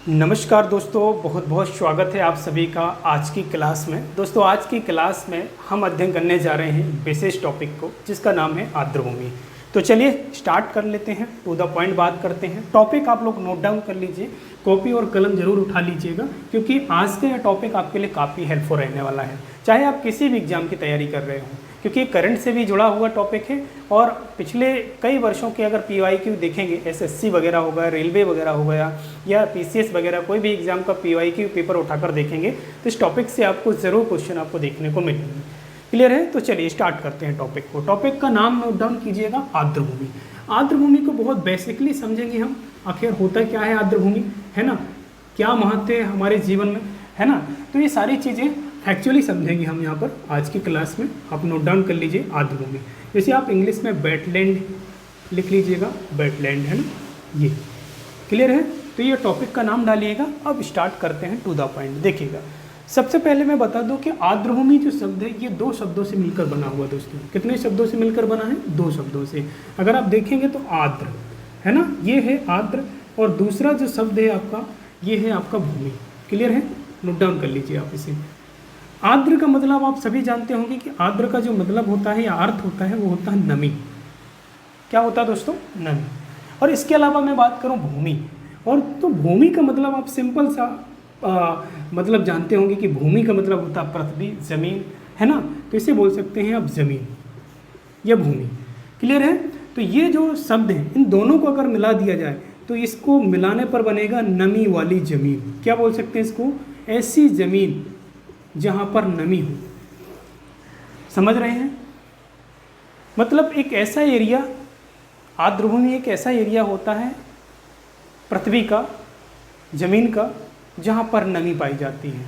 नमस्कार दोस्तों, बहुत बहुत स्वागत है आप सभी का आज की क्लास में। दोस्तों आज की क्लास में हम अध्ययन करने जा रहे हैं विशेष टॉपिक को जिसका नाम है आर्द्रभूमि। तो चलिए स्टार्ट कर लेते हैं, टू द पॉइंट बात करते हैं। टॉपिक आप लोग नोट डाउन कर लीजिए, कॉपी और कलम जरूर उठा लीजिएगा क्योंकि आज का यह टॉपिक आपके लिए काफ़ी हेल्पफुल रहने वाला है, चाहे आप किसी भी एग्जाम की तैयारी कर रहे हो, क्योंकि करंट से भी जुड़ा हुआ टॉपिक है। और पिछले कई वर्षों के अगर PYQ देखेंगे, SSC वगैरह हो गया, रेलवे वगैरह हो गया या PCS वगैरह कोई भी एग्जाम का PYQ पेपर उठाकर देखेंगे तो इस टॉपिक से आपको ज़रूर क्वेश्चन आपको देखने को मिलेंगे। क्लियर है? तो चलिए स्टार्ट करते हैं टॉपिक को। टॉपिक का नाम नोट डाउन कीजिएगा, आर्द्रभूमि। आर्द्रभूमि को बहुत बेसिकली समझेंगे हम, आखिर होता क्या है आर्द्रभूमि, है ना, क्या महत्व है हमारे जीवन में, है ना। तो ये सारी चीज़ें एक्चुअली समझेंगे हम यहाँ पर आज की क्लास में। आप नोट डाउन कर लीजिए आर्द्रभूमि। जैसे आप इंग्लिश में वेटलैंड लिख लीजिएगा, वेटलैंड, है ना, ये क्लियर है। तो ये टॉपिक का नाम डालिएगा। अब स्टार्ट करते हैं टू द पॉइंट। देखिएगा, सबसे पहले मैं बता दूं कि आर्द्रभूमि जो शब्द है ये दो शब्दों से मिलकर बना हुआ। दोस्तों कितने शब्दों से मिलकर बना है? दो शब्दों से। अगर आप देखेंगे तो आर्द्र, है ना, ये है आर्द्र, और दूसरा जो शब्द है आपका ये है आपका भूमि। क्लियर है? नोट डाउन कर लीजिए आप इसे। आर्द्र का मतलब आप सभी जानते होंगे कि आर्द्र का जो मतलब होता है या अर्थ होता है वो होता है नमी। क्या होता है दोस्तों? नमी। और इसके अलावा मैं बात करूं भूमि, और तो भूमि का मतलब आप सिंपल सा मतलब जानते होंगे कि भूमि का मतलब होता है पृथ्वी, जमीन, है ना। तो इसे बोल सकते हैं आप जमीन या भूमि। क्लियर है? तो ये जो शब्द हैं इन दोनों को अगर मिला दिया जाए तो इसको मिलाने पर बनेगा नमी वाली जमीन। क्या बोल सकते हैं इसको? ऐसी जमीन जहाँ पर नमी हो। समझ रहे हैं? मतलब एक ऐसा एरिया, आर्द्रभूमि एक ऐसा एरिया होता है पृथ्वी का, जमीन का, जहाँ पर नमी पाई जाती है।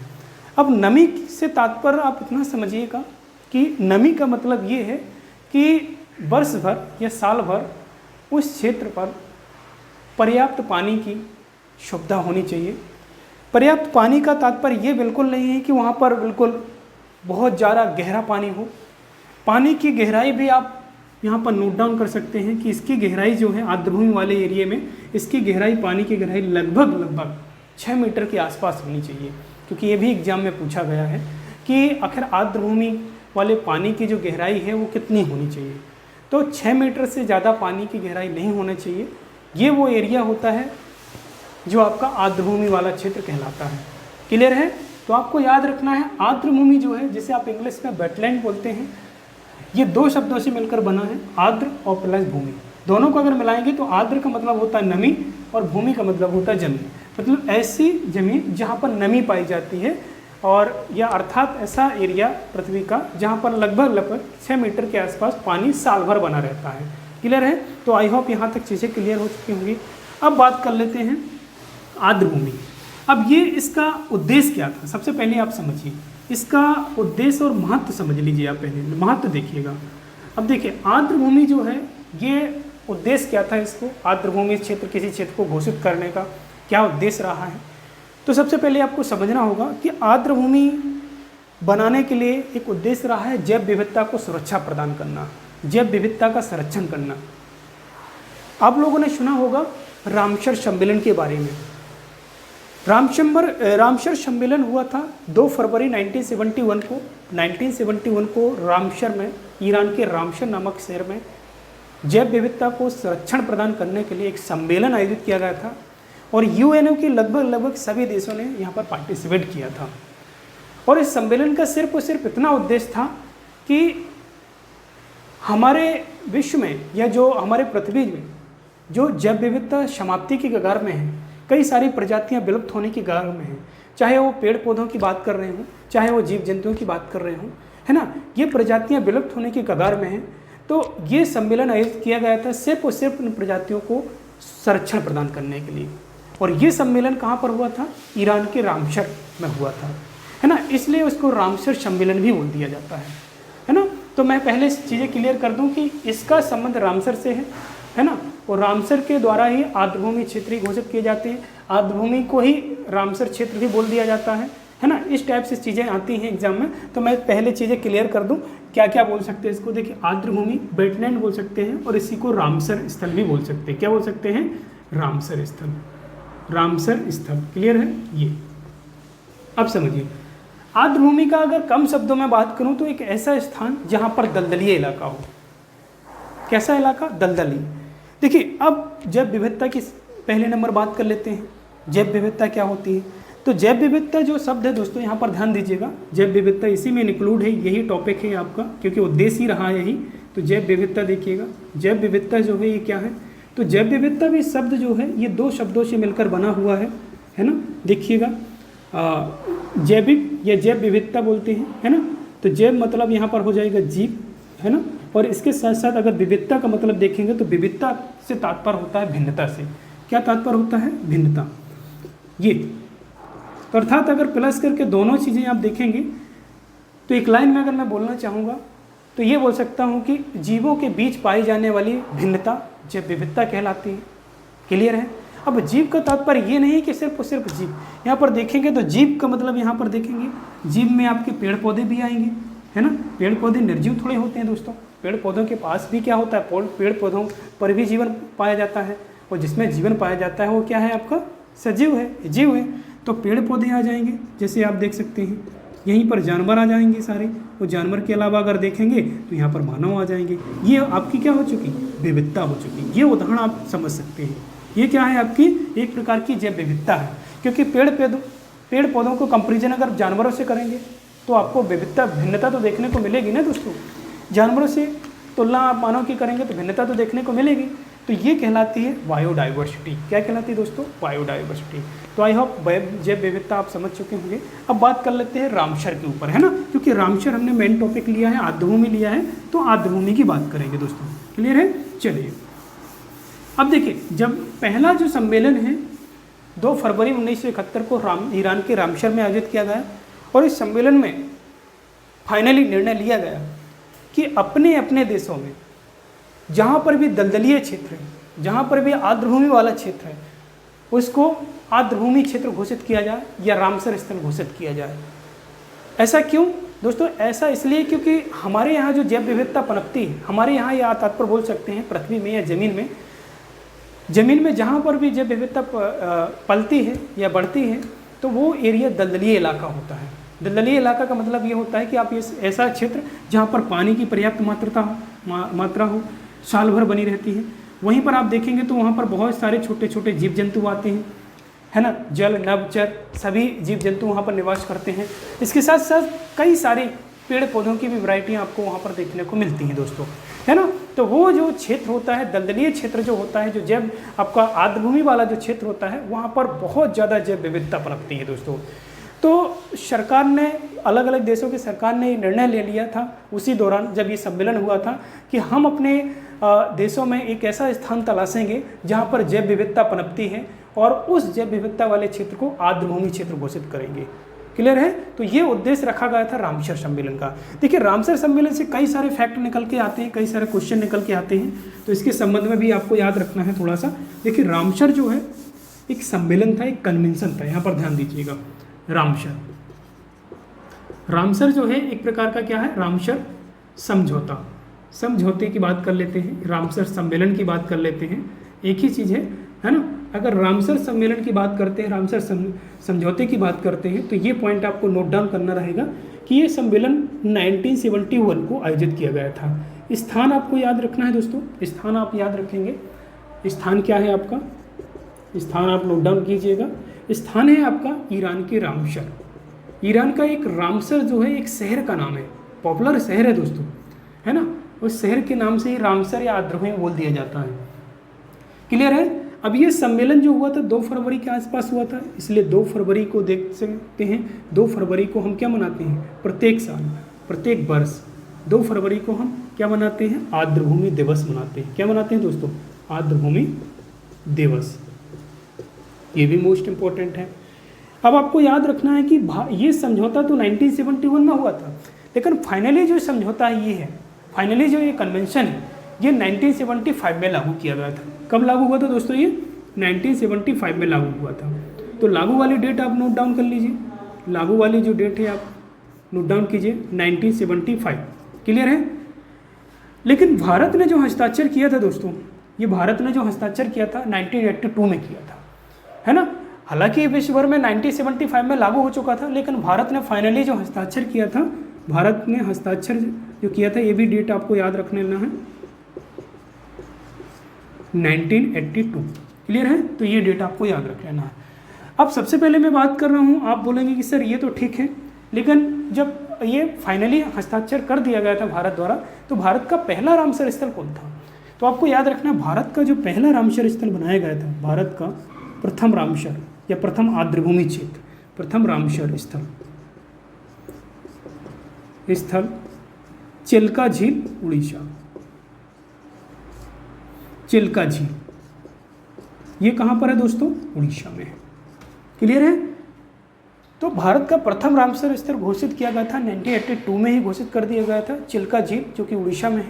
अब नमी से तात्पर्य आप इतना समझिएगा कि नमी का मतलब ये है कि वर्ष भर या साल भर उस क्षेत्र पर पर्याप्त पानी की सुविधा होनी चाहिए। पर्याप्त पानी का तात्पर्य ये बिल्कुल नहीं है कि वहाँ पर बिल्कुल बहुत ज़्यादा गहरा पानी हो। पानी की गहराई भी आप यहाँ पर नोट डाउन कर सकते हैं कि इसकी गहराई जो है आर्द्रभूमि वाले एरिया में, इसकी गहराई, पानी की गहराई लगभग 6 मीटर के आसपास होनी चाहिए। क्योंकि ये भी एग्जाम में पूछा गया है कि आखिर आर्द्रभूमि वाले पानी की जो गहराई है वो कितनी होनी चाहिए। तो 6 मीटर से ज़्यादा पानी की गहराई नहीं होना चाहिए। ये वो एरिया होता है जो आपका आर्द्रभूमि वाला क्षेत्र कहलाता है। क्लियर है? तो आपको याद रखना है आर्द्रभूमि जो है, जिसे आप इंग्लिश में वेटलैंड बोलते हैं, ये दो शब्दों से मिलकर बना है, आर्द्र और प्लस भूमि। दोनों को अगर मिलाएंगे तो आर्द्र का मतलब होता है नमी और भूमि का मतलब होता है जमीन। मतलब ऐसी जमीन जहाँ पर नमी पाई जाती है, और या अर्थात ऐसा एरिया पृथ्वी का जहाँ पर लगभग 6 मीटर के आसपास पानी साल भर बना रहता है। क्लियर है? तो आई होप यहाँ तक चीज़ें क्लियर हो चुकी होंगी। अब बात कर लेते हैं आर्द्रभूमि। अब ये इसका उद्देश्य क्या था, सबसे पहले आप समझिए इसका उद्देश्य और महत्व समझ लीजिए। आप पहले महत्व देखिएगा। अब देखिए आर्द्रभूमि जो है ये उद्देश्य क्या था, इसको आर्द्रभूमि क्षेत्र, किसी क्षेत्र को घोषित करने का क्या उद्देश्य रहा है। तो सबसे पहले आपको समझना होगा कि आर्द्रभूमि बनाने के लिए एक उद्देश्य रहा है जैव विविधता को सुरक्षा प्रदान करना, जैव विविधता का संरक्षण करना। आप लोगों ने सुना होगा रामसर सम्मेलन के बारे में। रामसर सम्मेलन हुआ था 2 फरवरी 1971 को रामसर में, ईरान के रामसर नामक शहर में जैव विविधता को संरक्षण प्रदान करने के लिए एक सम्मेलन आयोजित किया गया था, और UNO के लगभग सभी देशों ने यहाँ पर पार्टिसिपेट किया था। और इस सम्मेलन का सिर्फ और सिर्फ इतना उद्देश्य था कि हमारे विश्व में या जो हमारे पृथ्वी में जो जैव विविधता समाप्ति की कगार में है, कई सारी प्रजातियां विलुप्त होने की कगार में हैं, चाहे वो पेड़ पौधों की बात कर रहे हों, चाहे वो जीव जंतुओं की बात कर रहे हों, है ना, ये प्रजातियां विलुप्त होने की कगार में हैं। तो ये सम्मेलन आयोजित किया गया था सिर्फ और सिर्फ इन प्रजातियों को संरक्षण प्रदान करने के लिए। और ये सम्मेलन कहाँ पर हुआ था? ईरान के रामसर में हुआ था, है ना। इसलिए उसको रामसर सम्मेलन भी बोल दिया जाता है ना। तो मैं पहले चीज़ें क्लियर कर दूँ कि इसका संबंध रामसर से है ना, और रामसर के द्वारा ही आर्द्रभूमि क्षेत्र घोषित किए जाते हैं। आर्द्रभूमि को ही रामसर क्षेत्र भी बोल दिया जाता है ना। इस टाइप से चीज़ें आती हैं एग्जाम में। तो मैं पहले चीज़ें क्लियर कर दूं क्या क्या बोल सकते हैं इसको। देखिए आर्द्रभूमि वेटलैंड बोल सकते हैं, और इसी को रामसर स्थल भी बोल सकते हैं। क्या बोल सकते हैं? रामसर स्थल। रामसर स्थल। क्लियर है ये। अब समझिए, आर्द्रभूमि का अगर कम शब्दों में बात करूं तो एक ऐसा स्थान जहां पर दलदलीय इलाका हो। कैसा इलाका? दलदली। देखिए, अब जैव विविधता की पहले नंबर बात कर लेते हैं। जैव विविधता क्या होती है? तो जैव विविधता जो शब्द है दोस्तों, यहाँ पर ध्यान दीजिएगा, जैव विविधता इसी में इंक्लूड है, यही टॉपिक है आपका, क्योंकि उद्देश्य ही रहा यही। तो जैव विविधता देखिएगा, जैव विविधता जो है ये क्या है? तो जैव विविधता भी शब्द जो है ये दो शब्दों से मिलकर बना हुआ है ना। देखिएगा, जैविक या जैव विविधता बोलते हैं, है ना। तो जैव मतलब यहाँ पर हो जाएगा जीव, है ना। और इसके साथ साथ अगर विविधता का मतलब देखेंगे तो विविधता से तात्पर्य होता है भिन्नता से। क्या तात्पर्य होता है? भिन्नता। ये तो अर्थात अगर प्लस करके दोनों चीज़ें आप देखेंगे तो एक लाइन में अगर मैं बोलना चाहूँगा तो ये बोल सकता हूँ कि जीवों के बीच पाई जाने वाली भिन्नता जैव विविधता कहलाती है। क्लियर है। अब जीव का तात्पर्य ये नहीं कि सिर्फ और सिर्फ जीव, यहाँ पर देखेंगे तो जीव का मतलब यहाँ पर देखेंगे जीव में आपके पेड़ पौधे भी आएंगे, है ना। पेड़ पौधे निर्जीव थोड़े होते हैं दोस्तों, पेड़ पौधों के पास भी क्या होता है? पेड़ पौधों पर भी जीवन पाया जाता है, और जिसमें जीवन पाया जाता है वो क्या है? आपका सजीव है, जीव है। तो पेड़ पौधे आ जाएंगे, जैसे आप देख सकते हैं यहीं पर जानवर आ जाएंगे सारे, और जानवर के अलावा अगर देखेंगे तो यहाँ पर मानव आ जाएंगे। ये आपकी क्या हो चुकी? विविधता हो चुकी। ये उदाहरण आप समझ सकते हैं। ये क्या है? आपकी एक प्रकार की जैव विविधता है, क्योंकि पेड़ पौधों को कंपेरिजन अगर जानवरों से करेंगे तो आपको विविधता भिन्नता तो देखने को मिलेगी ना दोस्तों। जानवरों से तुलना आप मानव की करेंगे तो भिन्नता तो देखने को मिलेगी। तो ये कहलाती है बायोडाइवर्सिटी। क्या कहलाती है दोस्तों? बायोडाइवर्सिटी। तो आई होप जैव विविधता आप समझ चुके होंगे। अब बात कर लेते हैं रामसर के ऊपर, है ना, क्योंकि रामसर हमने मेन टॉपिक लिया है, आर्द्रभूमि लिया है, तो आर्द्रभूमि की बात करेंगे दोस्तों। क्लियर है। चलिए, अब देखिए, जब पहला जो सम्मेलन है 2 फरवरी 1971 को ईरान के रामसर में आयोजित किया गया, और इस सम्मेलन में फाइनली निर्णय लिया गया कि अपने अपने देशों में जहाँ पर भी दलदलीय क्षेत्र है, जहाँ पर भी आर्द्रभूमि वाला क्षेत्र है, उसको आर्द्रभूमि क्षेत्र घोषित किया जाए या रामसर स्थल घोषित किया जाए। ऐसा क्यों दोस्तों? ऐसा इसलिए क्योंकि हमारे यहाँ जो जैव विविधता पनपती है, हमारे यहाँ या तात्पर्य बोल सकते हैं पृथ्वी में या ज़मीन में जहाँ पर भी जैव विविधता पलती है या बढ़ती है तो वो एरिया दलदलीय इलाका होता है। दलदलीय इलाका का मतलब ये होता है कि आप इस ऐसा क्षेत्र जहाँ पर पानी की पर्याप्त मात्रा हो, साल भर बनी रहती है। वहीं पर आप देखेंगे तो वहाँ पर बहुत सारे छोटे छोटे जीव जंतु आते हैं, है ना। जल, नभचर सभी जीव जंतु वहाँ पर निवास करते हैं। इसके साथ साथ कई सारे पेड़ पौधों की भी वैरायटियाँ आपको वहाँ पर देखने को मिलती हैं दोस्तों, है ना। तो वो जो क्षेत्र होता है, दलदलीय क्षेत्र जो होता है, जो जैव आपका आर्द्रभूमि वाला जो क्षेत्र होता है, वहाँ पर बहुत ज़्यादा जैव विविधता पनपती है दोस्तों। तो सरकार ने, अलग अलग देशों की सरकार ने ये निर्णय ले लिया था उसी दौरान जब ये सम्मेलन हुआ था कि हम अपने देशों में एक ऐसा स्थान तलाशेंगे जहाँ पर जैव विविधता पनपती है, और उस जैव विविधता वाले क्षेत्र को आर्द्रभूमि क्षेत्र घोषित करेंगे। क्लियर है। तो ये उद्देश्य रखा गया था रामसर सम्मेलन का। देखिए, रामसर सम्मेलन से कई सारे फैक्ट निकल के आते हैं, कई सारे क्वेश्चन निकल के आते हैं, तो इसके संबंध में भी आपको याद रखना है थोड़ा सा। देखिए, रामसर जो है एक सम्मेलन था, एक कन्वेंशन था, यहाँ पर ध्यान दीजिएगा। रामसर जो है एक प्रकार का क्या है? रामसर समझौते की बात कर लेते हैं, रामसर सम्मेलन की बात कर लेते हैं, एक ही चीज़ है ना। अगर रामसर सम्मेलन की बात करते हैं, रामसर समझौते की बात करते हैं, तो ये पॉइंट आपको नोट डाउन करना रहेगा कि ये सम्मेलन 1971 को आयोजित किया गया था। स्थान आपको याद रखना है दोस्तों, स्थान आप याद रखेंगे। स्थान क्या है आपका? स्थान आप नोट डाउन कीजिएगा। स्थान है आपका ईरान के रामसर। ईरान का एक रामसर जो है एक शहर का नाम है, पॉपुलर शहर है दोस्तों, है ना। उस शहर के नाम से ही रामसर या आर्द्रभूमि बोल दिया जाता है। क्लियर है। अब ये सम्मेलन जो हुआ था 2 फरवरी के आसपास हुआ था, इसलिए 2 फरवरी को देख सकते हैं। 2 फरवरी को हम क्या मनाते हैं? प्रत्येक साल, प्रत्येक वर्ष 2 फरवरी को हम क्या मनाते हैं? आर्द्रभूमि दिवस मनाते हैं। क्या मनाते हैं दोस्तों? आर्द्रभूमि दिवस। ये भी मोस्ट इम्पोर्टेंट है। अब आपको याद रखना है कि ये समझौता तो 1971 में हुआ था, लेकिन फाइनली जो समझौता है ये है, फाइनली जो ये कन्वेंशन है ये 1975 में लागू किया गया था। कब लागू हुआ था दोस्तों? ये 1975 में लागू हुआ था। तो लागू वाली डेट आप नोट डाउन कर लीजिए, लागू वाली जो डेट है आप नोट डाउन कीजिए 1975। क्लियर है। लेकिन भारत ने जो हस्ताक्षर किया था दोस्तों, ये भारत ने जो हस्ताक्षर किया था 1982 में किया था, है ना। हालांकि विश्व भर में 1975 में लागू हो चुका था, लेकिन भारत ने फाइनली जो हस्ताक्षर किया था, भारत ने हस्ताक्षर जो किया था, ये भी डेट आपको याद रख लेना है, 1982। क्लियर है? तो ये डेट आपको याद रख लेना है। अब सबसे पहले मैं बात कर रहा हूँ, आप बोलेंगे कि सर ये तो ठीक है, लेकिन जब ये फाइनली हस्ताक्षर कर दिया गया था भारत द्वारा, तो भारत का पहला रामसर स्थल कौन था? तो आपको याद रखना, भारत का जो पहला रामसर स्थल बनाया गया था, भारत का प्रथम रामसर या प्रथम आर्द्रभूमि क्षेत्र, प्रथम रामसर स्थल चिल्का झील, उड़ीसा। चिल्का झील ये कहाँ पर है दोस्तों? उड़ीसा में है। क्लियर है? तो भारत का प्रथम रामसर स्थल घोषित किया गया था 1982 में ही घोषित कर दिया गया था, चिल्का झील, जो कि उड़ीसा में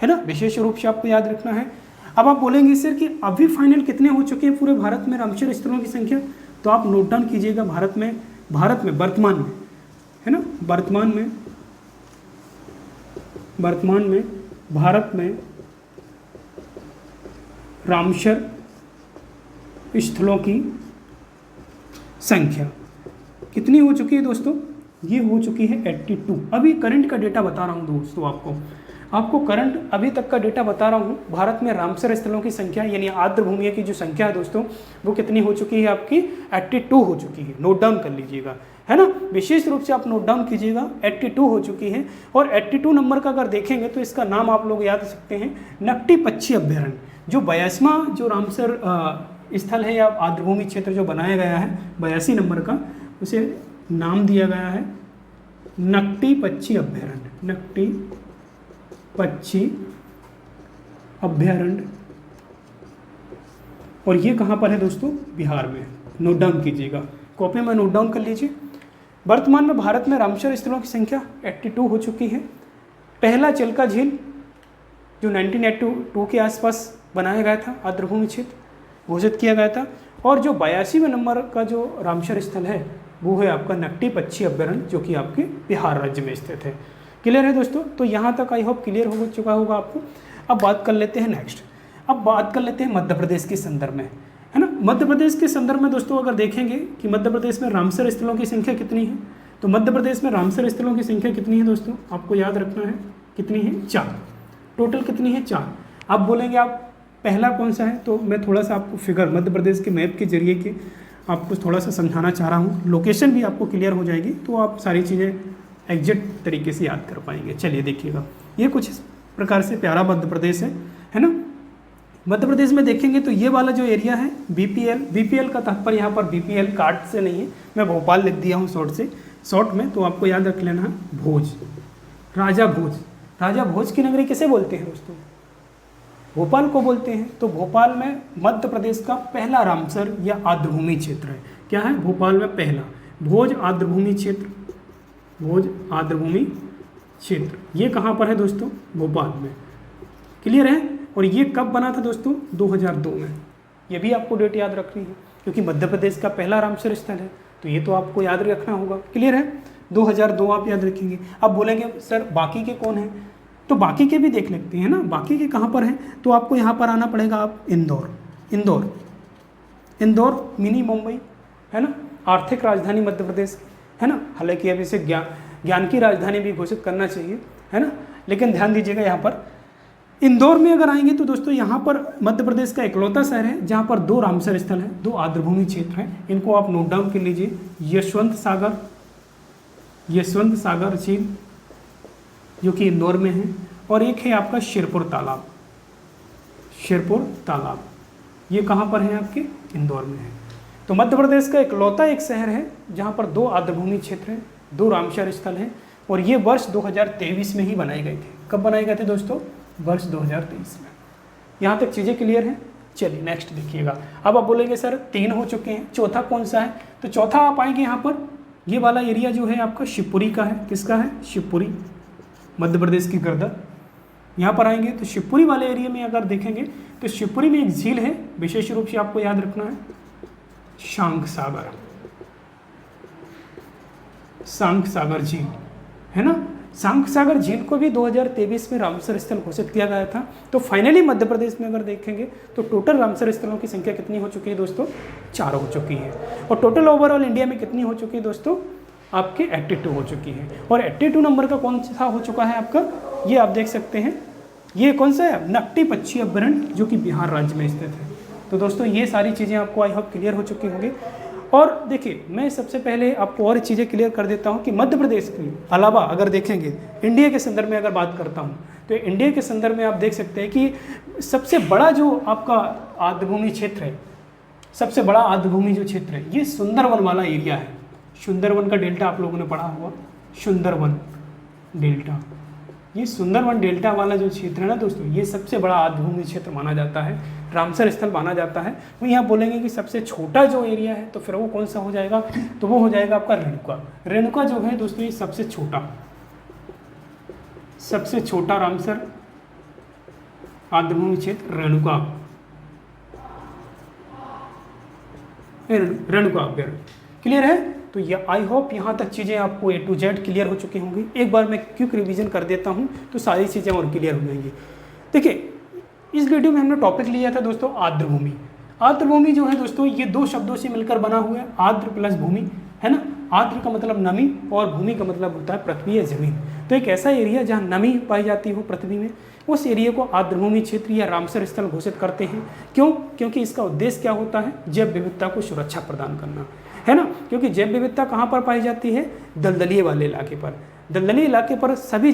है ना, विशेष रूप से आपको याद रखना है। अब आप बोलेंगे सर कि अभी फाइनल कितने हो चुके हैं पूरे भारत में रामसर स्थलों की संख्या? तो आप नोट डाउन कीजिएगा, भारत में वर्तमान में, है ना, वर्तमान में भारत में रामसर स्थलों की संख्या कितनी हो चुकी है दोस्तों? ये हो चुकी है 82। अभी करंट का डेटा बता रहा हूँ दोस्तों, आपको करंट अभी तक का डेटा बता रहा हूँ। भारत में रामसर स्थलों की संख्या यानी आर्द्रभूमि की जो संख्या है दोस्तों, वो कितनी हो चुकी है आपकी? 82 हो चुकी है। नोट डाउन कर लीजिएगा, है ना, विशेष रूप से आप नोट डाउन कीजिएगा, 82 हो चुकी है। और 82 नंबर का अगर देखेंगे तो इसका नाम आप लोग याद सकते हैं, नकटी पक्षी अभ्यारण्य। जो 82वां जो रामसर स्थल है या आर्द्रभूमि क्षेत्र जो बनाया गया है 82 नंबर का, उसे नाम दिया गया है नकटी पक्षी अभ्यारण्य, नकटी पक्षी अभ्यारण्य। और ये कहाँ पर है दोस्तों? बिहार में। नोट डाउन कीजिएगा, कॉपी में नोट डाउन कर लीजिए। वर्तमान में भारत में रामसर स्थलों की संख्या 82 हो चुकी है। पहला चिल्का झील जो 1982 के आसपास बनाया गया था, आर्द्रभूमि क्षेत्र घोषित किया गया था। और जो 82वें नंबर का जो रामसर स्थल है वो है आपका नकटी पक्षी अभ्यारण्य, जो कि आपके बिहार राज्य में स्थित है। क्लियर है दोस्तों? तो यहाँ तक आई होप क्लियर हो चुका होगा आपको। अब बात कर लेते हैं नेक्स्ट, अब बात कर लेते हैं मध्य प्रदेश के संदर्भ में, है ना। मध्य प्रदेश के संदर्भ में दोस्तों अगर देखेंगे कि मध्य प्रदेश में रामसर स्थलों की संख्या कितनी है, तो मध्य प्रदेश में रामसर स्थलों की संख्या कितनी है दोस्तों? आपको याद रखना है, कितनी है? 4। टोटल कितनी है? 4। आप बोलेंगे आप पहला कौन सा है, तो मैं थोड़ा सा आपको फिगर मध्य प्रदेश के मैप के जरिए के आपको थोड़ा सा समझाना चाह रहा हूँ। लोकेशन भी आपको क्लियर हो जाएगी, तो आप सारी चीज़ें एग्जैक्ट तरीके से याद कर पाएंगे। चलिए देखिएगा, ये कुछ इस प्रकार से प्यारा मध्य प्रदेश है ना। मध्य प्रदेश में देखेंगे तो ये वाला जो एरिया है बीपीएल का तात्पर्य यहाँ पर बीपीएल कार्ड से नहीं है, मैं भोपाल लिख दिया हूँ शॉर्ट में, तो आपको याद रख लेना है भोज, राजा भोज की नगरी किसे बोलते हैं दोस्तों? भोपाल को बोलते हैं। तो भोपाल में मध्य प्रदेश का पहला रामसर या आर्द्रभूमि क्षेत्र है। क्या है? भोपाल में पहला भोज आर्द्रभूमि क्षेत्र। ये कहाँ पर है दोस्तों? भोपाल में। क्लियर है? और ये कब बना था दोस्तों? 2002 में। ये भी आपको डेट याद रखनी है, क्योंकि मध्य प्रदेश का पहला रामसर स्थल है, तो ये तो आपको याद रखना होगा। क्लियर है? 2002 आप याद रखेंगे। अब बोलेंगे सर बाकी के कौन हैं, तो बाकी के भी देख लेते हैं ना। बाकी के कहाँ पर हैं, तो आपको यहाँ पर आना पड़ेगा, आप इंदौर मिनी मुंबई, है ना, आर्थिक राजधानी मध्य प्रदेश, है ना। हालांकि अब इसे ज्ञान की राजधानी भी घोषित करना चाहिए, है ना, लेकिन ध्यान दीजिएगा यहाँ पर इंदौर में अगर आएंगे तो दोस्तों यहाँ पर मध्य प्रदेश का इकलौता शहर है जहाँ पर 2 रामसर स्थल हैं, 2 आर्द्रभूमि क्षेत्र हैं। इनको आप नोट डाउन कर लीजिए, यशवंत सागर झील जो कि इंदौर में है, और एक है आपका शिरपुर तालाब, ये कहाँ पर है? आपके इंदौर में है। तो मध्य प्रदेश का इकलौता एक शहर है जहाँ पर 2 आर्द्रभूमि क्षेत्र हैं, 2 रामसर स्थल हैं, और ये वर्ष 2023 में ही बनाए गए थे। कब बनाए गए थे दोस्तों? वर्ष 2023 में। यहाँ तक चीज़ें क्लियर हैं? चलिए नेक्स्ट देखिएगा। अब आप बोलेंगे सर 3 हो चुके हैं, चौथा कौन सा है? तो चौथा आप आएंगे यहाँ पर, ये वाला एरिया जो है आपका शिवपुरी का है। किसका है? शिवपुरी, मध्य प्रदेश की गर्दन। यहाँ पर आएंगे तो शिवपुरी वाले एरिया में अगर देखेंगे तो शिवपुरी में एक झील है, विशेष रूप से आपको याद रखना है, शांख सागर झील, है ना। शंख सागर झील को भी 2023 में रामसर स्थल घोषित किया गया था। तो फाइनली मध्य प्रदेश में अगर देखेंगे तो टोटल रामसर स्थलों की संख्या कितनी हो चुकी है दोस्तों? 4 हो चुकी है। और टोटल ओवरऑल इंडिया में कितनी हो चुकी है दोस्तों? आपके 82 हो चुकी है। और 82 नंबर का कौन सा हो चुका है आपका? ये आप देख सकते हैं, ये कौन सा है? नकटी पक्षी अभ्यारण्य, जो कि बिहार राज्य में स्थित है। तो दोस्तों ये सारी चीज़ें आपको आई होप क्लियर हो चुकी होंगी। और देखिए, मैं सबसे पहले आपको और चीज़ें क्लियर कर देता हूँ कि मध्य प्रदेश के अलावा अगर देखेंगे इंडिया के संदर्भ में अगर बात करता हूँ, तो इंडिया के संदर्भ में आप देख सकते हैं कि सबसे बड़ा जो आपका आर्द्रभूमि क्षेत्र है, सबसे बड़ा आर्द्रभूमि जो क्षेत्र है, ये सुंदरवन वाला एरिया है। सुंदरवन का डेल्टा आप लोगों ने पढ़ा हुआ, सुंदरवन डेल्टा, ये सुंदरवन डेल्टा वाला जो क्षेत्र है ना दोस्तों, ये सबसे बड़ा आर्द्रभूमि क्षेत्र माना जाता है, रामसर स्थल माना जाता है। वहीं आप बोलेंगे कि सबसे छोटा जो एरिया है, तो फिर वो कौन सा हो जाएगा? तो वो हो जाएगा आपका रेणुका। रेणुका जो है दोस्तों, ये सबसे छोटा रामसर आर्द्रभूमि क्षेत्र रेणुका अभ्यारण्य। क्लियर है? तो ये आई होप यहाँ तक चीज़ें आपको A to Z क्लियर हो चुकी होंगी। एक बार मैं क्विक रिवीजन कर देता हूँ तो सारी चीज़ें और क्लियर हो जाएंगी। देखिए, इस वीडियो में हमने टॉपिक लिया था दोस्तों आर्द्रभूमि। आर्द्रभूमि जो है दोस्तों, ये 2 शब्दों से मिलकर बना हुआ है, आर्द्र प्लस भूमि, है ना। आर्द्र का मतलब नमी और भूमि का मतलब होता है पृथ्वी या जमीन। तो एक ऐसा एरिया जहाँ नमी पाई जाती हो पृथ्वी में, उस एरिया को आर्द्रभूमि क्षेत्र या रामसर स्थल घोषित करते हैं। क्यों? क्योंकि इसका उद्देश्य क्या होता है? जैव विविधता को सुरक्षा प्रदान करना, है ना। क्योंकि जैव विविधता कहाँ पर पाई जाती है? दलदलीय वाले इलाके पर। दलदली इलाके पर सभी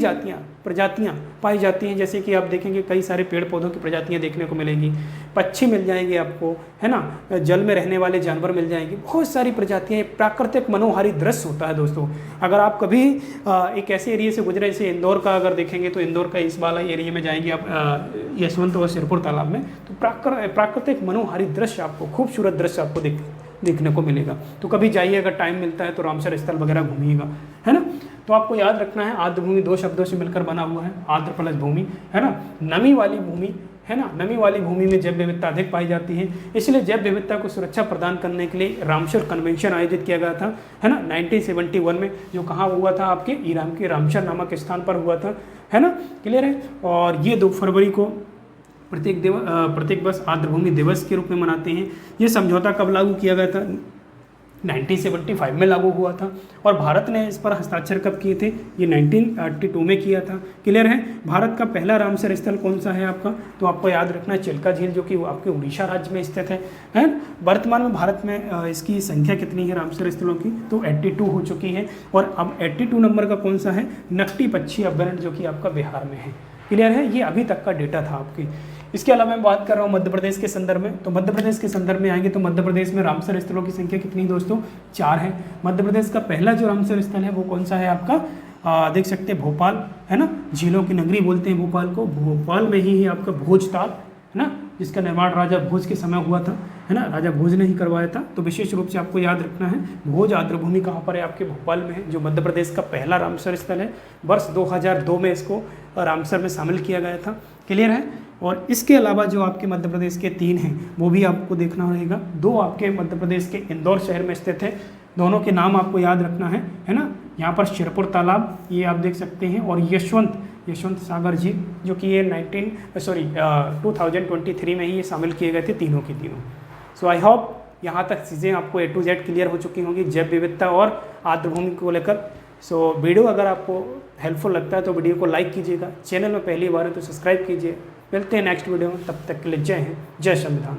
प्रजातियां पाई जाती हैं। जैसे कि आप देखेंगे कई सारे पेड़ पौधों की प्रजातियां देखने को मिलेंगी, पक्षी मिल जाएंगे आपको, है ना, जल में रहने वाले जानवर मिल जाएंगे, बहुत सारी प्रजातियां। प्राकृतिक मनोहारी दृश्य होता है दोस्तों। अगर आप कभी एक ऐसे एरिया से गुजरे, जैसे इंदौर का अगर देखेंगे तो इंदौर का इस वाला एरिया में जाएंगे आप, यशवंत और सिरपुर तालाब में, तो प्राकृतिक मनोहारी दृश्य आपको, खूबसूरत दृश्य आपको देखने को मिलेगा। तो कभी जाइए, अगर टाइम मिलता है तो रामसर स्थल वगैरह घूमिएगा, है ना। तो आपको याद रखना है, आर्द्रभूमि 2 शब्दों से मिलकर बना हुआ है, आर्द्र प्लस भूमि, है ना। नमी वाली भूमि, है ना, नमी वाली भूमि में जैव विविधता अधिक पाई जाती है। इसलिए जैव विविधता को सुरक्षा प्रदान करने के लिए रामसर कन्वेंशन आयोजित किया गया था, है ना, 1971 में, जो कहाँ हुआ था? आपके ईरान के रामसर नामक स्थान पर हुआ था, है ना। क्लियर है? और ये 2 फरवरी को प्रत्येक वर्ष आर्द्रभूमि दिवस के रूप में मनाते हैं। ये समझौता कब लागू किया गया था? 1975 में लागू हुआ था। और भारत ने इस पर हस्ताक्षर कब किए थे? ये 1982 में किया था। क्लियर है? भारत का पहला रामसर स्थल कौन सा है आपका? तो आपको याद रखना है चिल्का झील, जो कि आपके उड़ीसा राज्य में स्थित है। वर्तमान में भारत में इसकी संख्या कितनी है रामसर स्थलों की? तो 82 हो चुकी है। और अब 82 नंबर का कौन सा है? नकटी पक्षी अभ्यारण्य, जो कि आपका बिहार में है। क्लियर है? ये अभी तक का डेटा था आपकी। इसके अलावा मैं बात कर रहा हूँ मध्य प्रदेश के संदर्भ में। तो मध्य प्रदेश के संदर्भ में आएंगे तो मध्य प्रदेश में रामसर स्थलों की संख्या कितनी दोस्तों? 4 है। मध्य प्रदेश का पहला जो रामसर स्थल है वो कौन सा है आपका? देख सकते हैं भोपाल, है ना, झीलों की नगरी बोलते हैं भोपाल को। भोपाल में ही है आपका भोज ताल, है ना, जिसका निर्माण राजा भोज के समय हुआ था, है ना, राजा भोज ने ही करवाया था। तो विशेष रूप से आपको याद रखना है, भोज आर्द्रभूमि कहाँ पर है? आपके भोपाल में है, जो मध्य प्रदेश का पहला रामसर स्थल है। वर्ष 2002 में इसको रामसर में शामिल किया गया था। क्लियर है? और इसके अलावा जो आपके मध्य प्रदेश के 3 हैं वो भी आपको देखना रहेगा। 2 आपके मध्य प्रदेश के इंदौर शहर में स्थित है, दोनों के नाम आपको याद रखना है ना। यहाँ पर सिरपुर तालाब, ये आप देख सकते हैं, और यशवंत सागर झील, जो कि ये 2023 में ही ये शामिल किए गए थे, तीनों के तीनों। सो आई होप यहाँ तक चीज़ें आपको A to Z क्लियर हो चुकी होंगी जैव विविधता और आर्द्रभूमि को लेकर। सो वीडियो अगर आपको हेल्पफुल लगता है तो वीडियो को लाइक कीजिएगा, चैनल में पहली बार है तो सब्सक्राइब कीजिए। मिलते हैं नेक्स्ट वीडियो में, तब तक के लिए जय हिंद, जय संविधान।